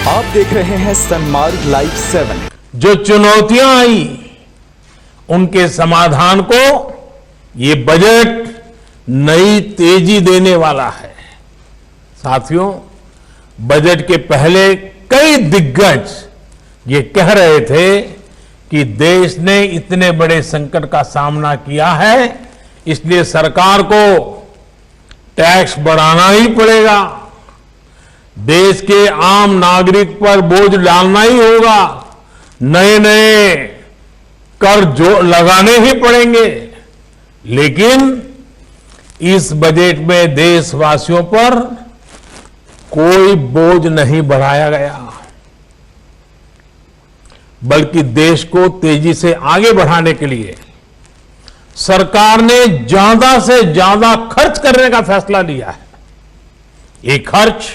आप देख रहे हैं सनमार्ग लाइव 7। जो चुनौतियां आई उनके समाधान को ये बजट नई तेजी देने वाला है। साथियों, बजट के पहले कई दिग्गज ये कह रहे थे कि देश ने इतने बड़े संकट का सामना किया है, इसलिए सरकार को टैक्स बढ़ाना ही पड़ेगा, देश के आम नागरिक पर बोझ डालना ही होगा, नए नए कर जो लगाने ही पड़ेंगे। लेकिन इस बजट में देशवासियों पर कोई बोझ नहीं बढ़ाया गया, बल्कि देश को तेजी से आगे बढ़ाने के लिए सरकार ने ज्यादा से ज्यादा खर्च करने का फैसला लिया है। ये खर्च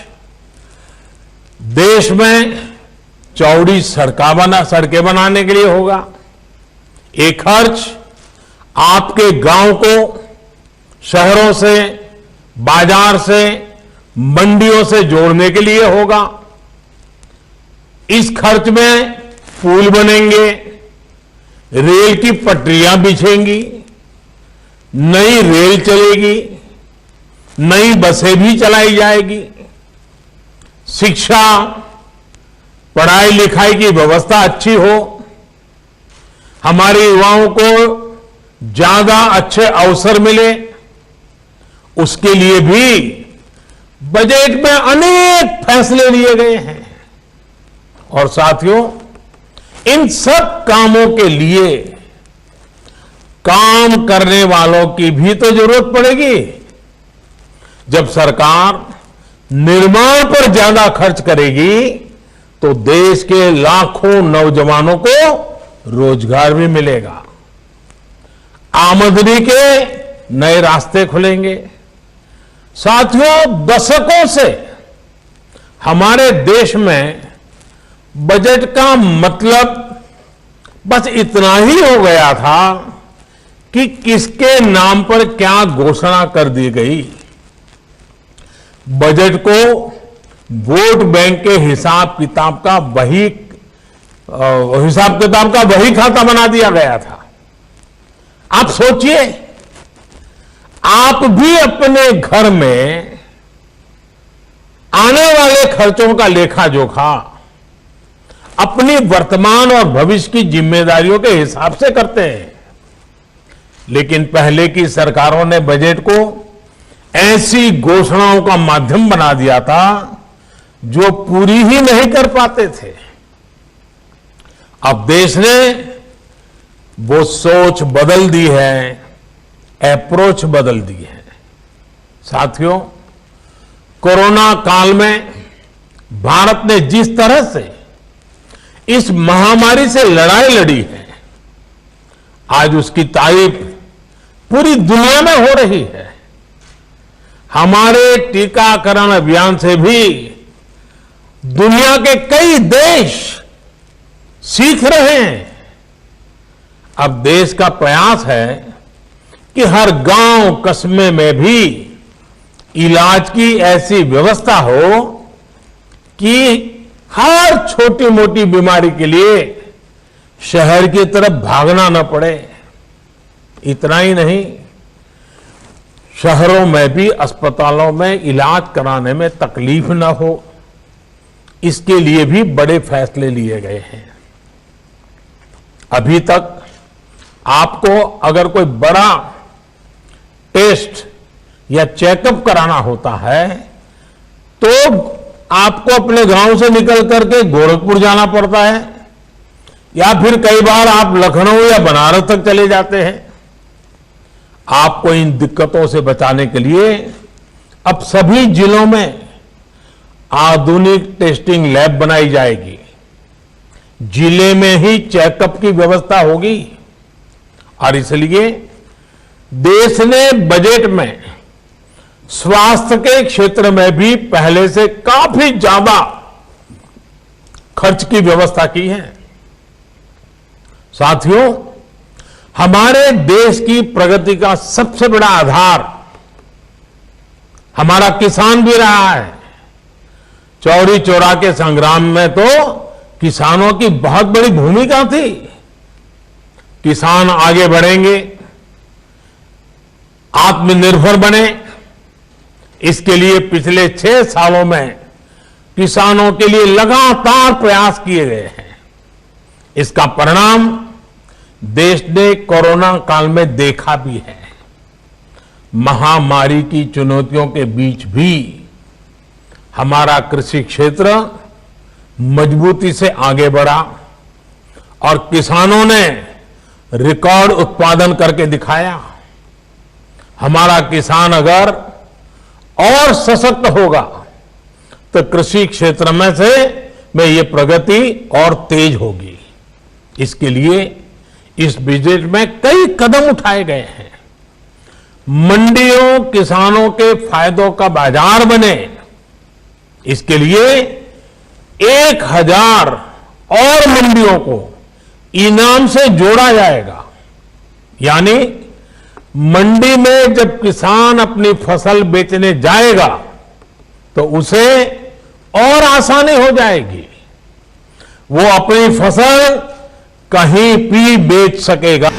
देश में चौड़ी सड़कें बनाने के लिए होगा, ये खर्च आपके गांव को शहरों से, बाजार से, मंडियों से जोड़ने के लिए होगा। इस खर्च में पुल बनेंगे, रेल की पटरियां बिछेंगी, नई रेल चलेगी, नई बसें भी चलाई जाएगी, शिक्षा, पढ़ाई लिखाई की व्यवस्था अच्छी हो, हमारे युवाओं को ज्यादा अच्छे अवसर मिले, उसके लिए भी बजट में अनेक फैसले लिए गए हैं। और साथियों, इन सब कामों के लिए काम करने वालों की भी तो जरूरत पड़ेगी। जब सरकार निर्माण पर ज्यादा खर्च करेगी तो देश के लाखों नौजवानों को रोजगार भी मिलेगा, आमदनी के नए रास्ते खुलेंगे। साथियों, दशकों से हमारे देश में बजट का मतलब बस इतना ही हो गया था कि किसके नाम पर क्या घोषणा कर दी गई। बजट को वोट बैंक के हिसाब किताब का वही खाता बना दिया गया था। आप सोचिए, आप भी अपने घर में आने वाले खर्चों का लेखा जोखा अपनी वर्तमान और भविष्य की जिम्मेदारियों के हिसाब से करते हैं। लेकिन पहले की सरकारों ने बजट को ऐसी घोषणाओं का माध्यम बना दिया था जो पूरी ही नहीं कर पाते थे। अब देश ने वो सोच बदल दी है, अप्रोच बदल दी है। साथियों, कोरोना काल में भारत ने जिस तरह से इस महामारी से लड़ाई लड़ी है, आज उसकी तारीफ पूरी दुनिया में हो रही है। हमारे टीकाकरण अभियान से भी दुनिया के कई देश सीख रहे हैं। अब देश का प्रयास है कि हर गांव कस्बे में भी इलाज की ऐसी व्यवस्था हो कि हर छोटी मोटी बीमारी के लिए शहर की तरफ भागना न पड़े। इतना ही नहीं, शहरों में भी अस्पतालों में इलाज कराने में तकलीफ न हो, इसके लिए भी बड़े फैसले लिए गए हैं। अभी तक आपको अगर कोई बड़ा टेस्ट या चेकअप कराना होता है तो आपको अपने गांव से निकल करके गोरखपुर जाना पड़ता है, या फिर कई बार आप लखनऊ या बनारस तक चले जाते हैं। आपको इन दिक्कतों से बचाने के लिए अब सभी जिलों में आधुनिक टेस्टिंग लैब बनाई जाएगी, जिले में ही चेकअप की व्यवस्था होगी। और इसलिए देश ने बजट में स्वास्थ्य के क्षेत्र में भी पहले से काफी ज्यादा खर्च की व्यवस्था की है। साथियों, हमारे देश की प्रगति का सबसे बड़ा आधार हमारा किसान भी रहा है। चौरी चौरा के संग्राम में तो किसानों की बहुत बड़ी भूमिका थी। किसान आगे बढ़ेंगे, आत्मनिर्भर बने, इसके लिए पिछले 6 सालों में किसानों के लिए लगातार प्रयास किए गए हैं। इसका परिणाम देश ने कोरोना काल में देखा भी है। महामारी की चुनौतियों के बीच भी हमारा कृषि क्षेत्र मजबूती से आगे बढ़ा और किसानों ने रिकॉर्ड उत्पादन करके दिखाया। हमारा किसान अगर और सशक्त होगा तो कृषि क्षेत्र में ये प्रगति और तेज होगी। इसके लिए इस बजट में कई कदम उठाए गए हैं। मंडियों किसानों के फायदों का बाजार बने, इसके लिए 1000 और मंडियों को इनाम से जोड़ा जाएगा। यानी मंडी में जब किसान अपनी फसल बेचने जाएगा तो उसे और आसानी हो जाएगी, वो अपनी फसल कहीं भी बेच सकेगा।